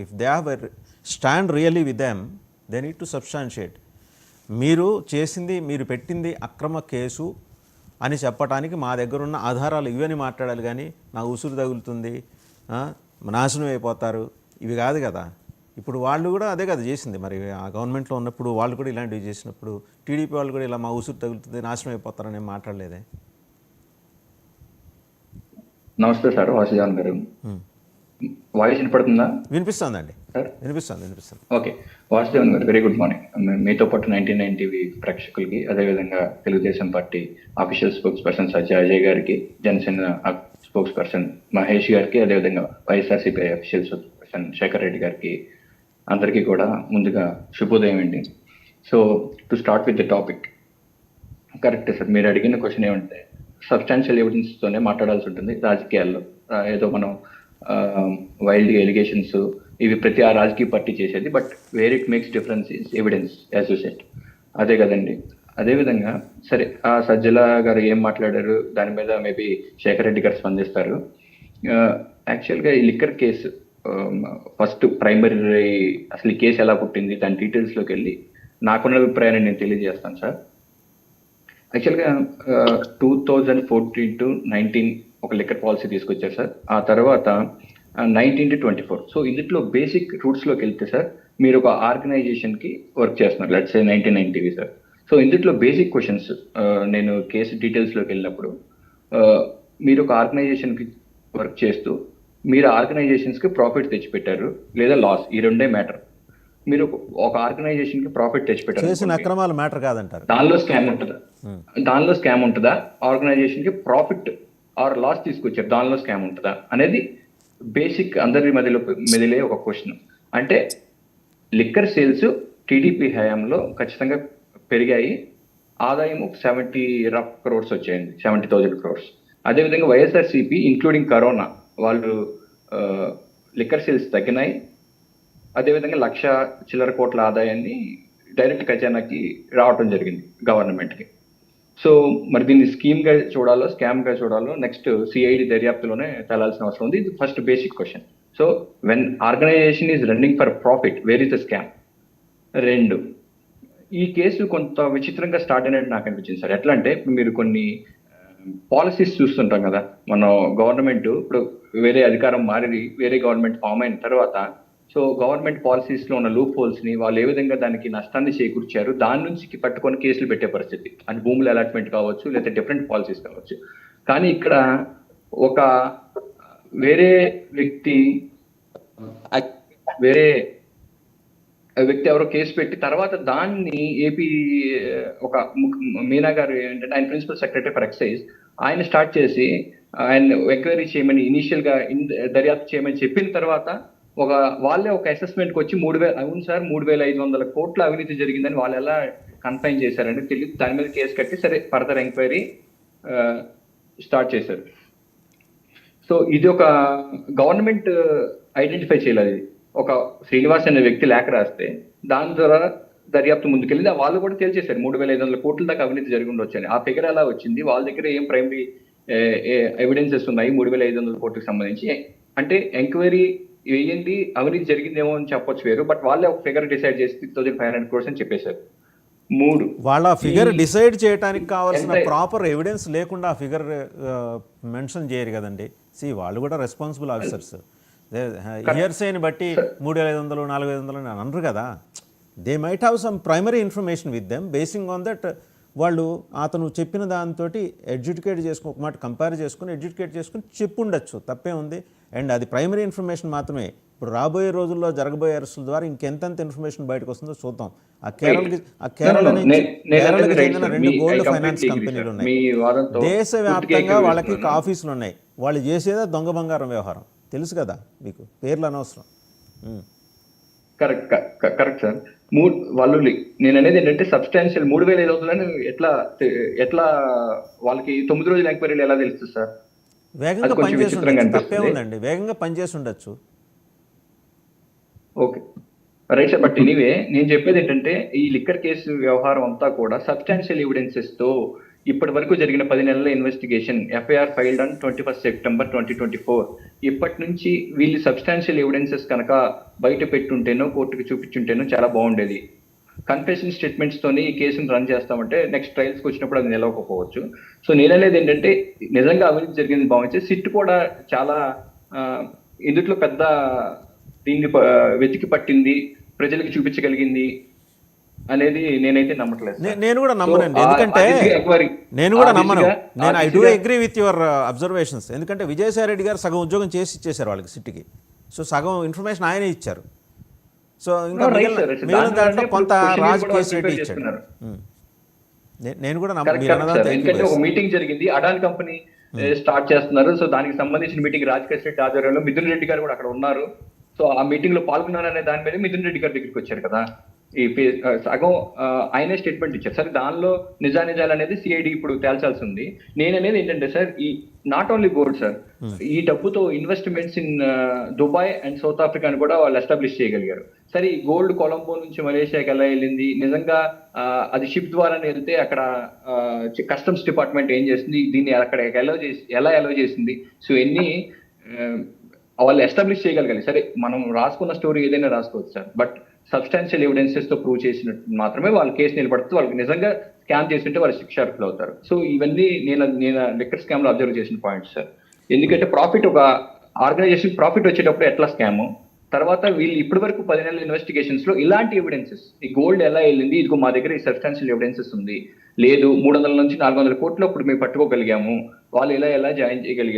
If they have a stand really with them, they need to substantiate. మీరు చేసింది, మీరు పెట్టింది అక్రమ కేసు అని చెప్పడానికి మా దగ్గర ఉన్న ఆధారాలు ఇవని మాట్లాడాలి, కానీ నా ఉసురు తగులుతుంది, నాశనం అయిపోతారు, ఇవి కాదు కదా. ఇప్పుడు వాళ్ళు కూడా అదే కదా చేసింది. మరి ఆ గవర్నమెంట్లో ఉన్నప్పుడు వాళ్ళు కూడా ఇలాంటివి చేసినప్పుడు టీడీపీ వాళ్ళు కూడా ఇలా మా ఉసురు తగులుతుంది, నాశనం అయిపోతారని మాట్లాడలేదే. నమస్తే సార్, వాసుదేవన్ గారు. వాయిస్ వినపడుతుందా? వినిపిస్తుందండి సార్. వినిపిస్తుంది. ఓకే, వాసుదేవన్ గారు, వెరీ గుడ్ మార్నింగ్. మీతో పాటు 99 టీవీ ప్రేక్షకులకి, అదేవిధంగా Telugu Desam party official spokesperson Ajay గారికి, జనసేన స్పోక్స్ పర్సన్ మహేష్ గారికి, అదేవిధంగా YSRCP official spokesperson Shekhar Reddy గారికి, అందరికీ కూడా ముందుగా శుభోదయం అండి. So to start with the topic, కరెక్టే సార్, మీరు అడిగిన క్వశ్చన్ ఏమంటే సబ్స్టాన్షియల్ ఎవిడెన్స్తోనే మాట్లాడాల్సి ఉంటుంది రాజకీయాల్లో. ఏదో మనం వైల్డ్ ఎలిగేషన్స్ ఇవి ప్రతి ఆ రాజకీయ పార్టీ చేసేది, but where it makes difference is evidence, as you said. అదే కదండి. అదేవిధంగా సరే, ఆ సజ్జల గారు ఏం మాట్లాడారు దాని మీద మేబీ శేఖర్ రెడ్డి గారు స్పందిస్తారు. యాక్చువల్గా ఈ లిక్కర్ కేసు ఫస్ట్ ప్రైమరీ అసలు ఈ కేసు ఎలా పుట్టింది దాని డీటెయిల్స్లోకి వెళ్ళి నాకున్న అభిప్రాయాన్ని నేను తెలియజేస్తాను సార్. యాక్చువల్గా 2014 to 19 ఒక లిక్కర్ పాలసీ తీసుకొచ్చారు సార్. ఆ తర్వాత 19 to 24. సో ఇందులో బేసిక్ రూట్స్లోకి వెళ్తే సార్, మీరు ఒక ఆర్గనైజేషన్కి వర్క్ చేస్తున్నారు, let's say 99 TV sir. So ఇందులో బేసిక్ క్వశ్చన్స్, నేను కేసు డీటెయిల్స్లోకి వెళ్ళినప్పుడు, మీరు ఒక ఆర్గనైజేషన్కి వర్క్ చేస్తూ మీరు ఆర్గనైజేషన్స్కి ప్రాఫిట్ తెచ్చిపెట్టారు లేదా లాస్, ఈ రెండే మ్యాటర్. మీరు ఒక ఆర్గనైజేషన్ కి ప్రాఫిట్ తెచ్చిపెట్టారు, చేసిన అక్రమాలు మ్యాటర్ కాదంటారు. దానిలో స్కామ్ ఉంటుందా? ఆర్గనైజేషన్ కి ప్రాఫిట్ ఆర్ లాస్ తీసుకొచ్చారు, దానిలో స్కామ్ ఉంటుందా అనేది బేసిక్ అందరి మెదిలే ఒక క్వశ్చన్. అంటే లిక్కర్ సేల్స్ టీడీపీ హయాంలో ఖచ్చితంగా పెరిగాయి, ఆదాయం 70 crores వచ్చాయండి, 70,000 crores. అదేవిధంగా వైఎస్ఆర్సీపీ ఇంక్లూడింగ్ కరోనా వాళ్ళు లిక్కర్ సేల్స్ తగ్గినాయి, అదేవిధంగా 1,00,000 చిల్లర కోట్ల ఆదాయాన్ని డైరెక్ట్ ఖజానాకి రావటం జరిగింది గవర్నమెంట్కి. సో మరి దీన్ని స్కీమ్గా చూడాలో స్కామ్గా చూడాలో నెక్స్ట్ సిఐడి దర్యాప్తులోనే తేలాల్సిన అవసరం ఉంది. ఇది first basic question. So when organisation is running for profit, where is the scam? రెండు, ఈ కేసు కొంత విచిత్రంగా స్టార్ట్ అయినట్టు నాకు అనిపించింది సార్. ఎట్లా అంటే, మీరు కొన్ని పాలసీస్ చూస్తుంటాం కదా, మన గవర్నమెంట్ ఇప్పుడు వేరే అధికారం మారి వేరే గవర్నమెంట్ ఫామ్ అయిన తర్వాత, సో గవర్నమెంట్ పాలసీస్లో ఉన్న లూప్ హోల్స్ని వాళ్ళు ఏ విధంగా దానికి నష్టాన్ని చేకూర్చారు, దాని నుంచి పట్టుకొని కేసులు పెట్టే పరిస్థితి. అది భూముల అలాట్మెంట్ కావచ్చు, లేదా డిఫరెంట్ పాలసీస్ కావచ్చు. కానీ ఇక్కడ ఒక వేరే వ్యక్తి ఎవరో కేసు పెట్టి తర్వాత దాన్ని ఏపీ ఒక మీనా గారు ఏంటంటే ఆయన ప్రిన్సిపల్ సెక్రటరీ ఫర్ ఎక్సైజ్, ఆయన స్టార్ట్ చేసి ఆయన ఎంక్వైరీ చేయమని ఇనీషియల్గా దర్యాప్తు చేయమని చెప్పిన తర్వాత వాళ్ళే ఒక అసెస్మెంట్కి వచ్చి 3,500 కోట్ల అవినీతి జరిగిందని వాళ్ళు ఎలా కన్ఫైన్ చేశారని తెలియదు. దాని మీద కేసు కట్టి సరే ఫర్దర్ ఎంక్వైరీ స్టార్ట్ చేశారు. సో ఇది ఒక గవర్నమెంట్ ఐడెంటిఫై చేయలేదు. ఒక శ్రీనివాస్ అనే వ్యక్తి లేఖ రాస్తే దాని ద్వారా దర్యాప్తు ముందుకెళ్ళి వాళ్ళు కూడా తేల్చేశారు 3,500 కోట్ల దాకా అవినీతి జరిగి ఉండొచ్చని. ఆ ఫిగర్ ఎలా వచ్చింది, వాళ్ళ దగ్గర ఏం ప్రైమరీ ఎవిడెన్సెస్ ఉన్నాయి 3,500 కోట్లకు సంబంధించి అంటే ఎంక్వైరీ వేయండి, అవినీతి జరిగిందేమో అని చెప్పొచ్చు వేరు, బట్ వాళ్ళే ఒక ఫిగర్ డిసైడ్ చేసి 6,500 crores అని చెప్పేశారు. వాళ్ళ ఫిగర్ డిసైడ్ చేయడానికి కావాల్సిన ప్రాపర్ ఎవిడెన్స్ లేకుండా ఆ ఫిగర్ మెన్షన్ చేయరు కదండి. వాళ్ళు కూడా రెస్పాన్సిబుల్ ఆఫీసర్స్. ఇయర్సేని బట్టి 3,500 4,500 అని అనరు కదా. They might have some primary information with them, basing on that వాళ్ళు అతను చెప్పిన దాంతో ఎడ్యుకేట్ చేసుకుని ఒక మాట కంపేర్ చేసుకుని ఎడ్యుకేట్ చేసుకుని చెప్పుండొచ్చు, తప్పే ఉంది. అండ్ అది ప్రైమరీ ఇన్ఫర్మేషన్ మాత్రమే. ఇప్పుడు రాబోయే రోజుల్లో జరగబోయే అరెస్టుల ద్వారా ఇంకెంతెంత ఇన్ఫర్మేషన్ బయటకు వస్తుందో చూద్దాం. కేరళకి చెందిన 2 గోల్డ్ ఫైనాన్స్ కంపెనీలు ఉన్నాయి, దేశవ్యాప్తంగా వాళ్ళకి ఆఫీసులు ఉన్నాయి. వాళ్ళు చేసేదే దొంగ బంగారం వ్యవహారం, తెలుసు కదా మీకు, పేర్లు అనవసరం. Correct sir. వాళ్ళు నేను అనేది ఏంటంటే సబ్స్టాన్షియల్ 3,500 ఎట్లా వాళ్ళకి 9 రోజుల ఎంక్వైరీలు ఎలా తెలుస్తుంది సార్? వేగంగా పనిచేసి ఉండొచ్చు, తప్పే ఉందండి, వేగంగా పనిచేసి ఉండొచ్చు. Okay right sir. But anyway నేను చెప్పేది ఏంటంటే ఈ లిక్కర్ కేసు వ్యవహారం అంతా కూడా సబ్స్టాన్షియల్ ఎవిడెన్సెస్ తో ఇప్పటి వరకు జరిగిన 10 నెలల investigation, FIR filed on 21 September 2024. ఇప్పటి నుంచి వీళ్ళు సబ్స్టాన్షియల్ ఎవిడెన్సెస్ కనుక బయట పెట్టుంటేనో కోర్టుకు చూపించుంటేనో చాలా బాగుండేది. కన్ఫెషన్ స్టేట్మెంట్స్ తోని ఈ కేసును రన్ చేస్తామంటే నెక్స్ట్ ట్రయల్స్కి వచ్చినప్పుడు అది నిలవకపోవచ్చు. సో నేననేది ఏంటంటే నిజంగా అవినీతి జరిగింది భావించి సిట్ కూడా చాలా ఇందులో పెద్ద దీన్ని వెతికి పట్టింది, ప్రజలకు చూపించగలిగింది అనేది నేనైతే నమ్మట్లేదు. నేను కూడా నమ్మనండి, ఎందుకంటే నేను కూడా నమ్మను. నేను I do agree with your observations. ఎందుకంటే విజయసాయి రెడ్డి గారు సగం ఉద్యోగం చేసి ఇచ్చేశారు వాళ్ళకి సిట్కి. సో సగం ఇన్ఫర్మేషన్ ఆయనే ఇచ్చారు. సో ఇంకా మిగిలిన దాంట్లో కొంత రాజ్ కేసు రెడ్డి ఇచ్చాడు. నేను కూడా ఎందుకంటే ఒక మీటింగ్ జరిగింది, అడాన్ కంపెనీ స్టార్ట్ చేస్తున్నారు. సో దానికి సంబంధించిన మీటింగ్ రాజకేష్ రెడ్డి ఆధ్వర్యంలో మిథున్ రెడ్డి గారు కూడా అక్కడ ఉన్నారు. సో ఆ మీటింగ్ లో పాల్గొన్నారనే దాని మీద మిథున్ రెడ్డి గారి దగ్గరికి వచ్చారు కదా. ఈ సగం ఆయనే స్టేట్మెంట్ ఇచ్చారు. సరే దానిలో నిజాలు అనేది సిఐడి ఇప్పుడు తేల్చాల్సి ఉంది. నేననేది ఏంటంటే సార్, ఈ నాట్ ఓన్లీ గోల్డ్ సార్, ఈ డబ్బుతో investments in Dubai and South ఆఫ్రికాని కూడా వాళ్ళు ఎస్టాబ్లిష్ చేయగలిగారు. సరే ఈ గోల్డ్ కొలంబో నుంచి మలేషియాకి ఎలా వెళ్ళింది, నిజంగా అది షిప్ ద్వారా వెళ్తే అక్కడ కస్టమ్స్ డిపార్ట్మెంట్ ఏం చేసింది, దీన్ని అక్కడ ఎలా అలౌ చేసింది, సో ఎన్ని వాళ్ళు ఎస్టాబ్లిష్ చేయగలగాలి. సరే మనం రాసుకున్న స్టోరీ ఏదైనా రాసుకోవచ్చు సార్, బట్ సబ్స్టాన్షియల్ ఎవిడెన్సెస్ తో ప్రూవ్ చేసినట్టు మాత్రమే వాళ్ళ కేసు నిలబడుతుంది. వాళ్ళకి నిజంగా స్కామ్ చేస్తుంటే వాళ్ళు శిక్షార్హులు అవుతారు. సో ఇవన్నీ నేను లిక్కర్ స్కామ్ లో అబ్జర్వ్ చేసిన పాయింట్స్ సార్. ఎందుకంటే ప్రాఫిట్, ఒక ఆర్గనైజేషన్ ప్రాఫిట్ వచ్చేటప్పుడు ఎట్లా స్కామ్, తర్వాత వీళ్ళు ఇప్పటి వరకు 10 నెలల ఇన్వెస్టిగేషన్స్ లో ఇలాంటి ఎవిడెన్సెస్, ఈ గోల్డ్ ఎలా వెళ్ళింది, ఇదిగో మా దగ్గర ఈ సబ్స్టాన్షియల్ ఎవిడెన్సెస్ ఉంది, లేదు 300 నుంచి 400 కోట్లు అప్పుడు మేము పట్టుకోగలిగాము, వాళ్ళు ఎలా జాయిన్ చేయగలిగారు.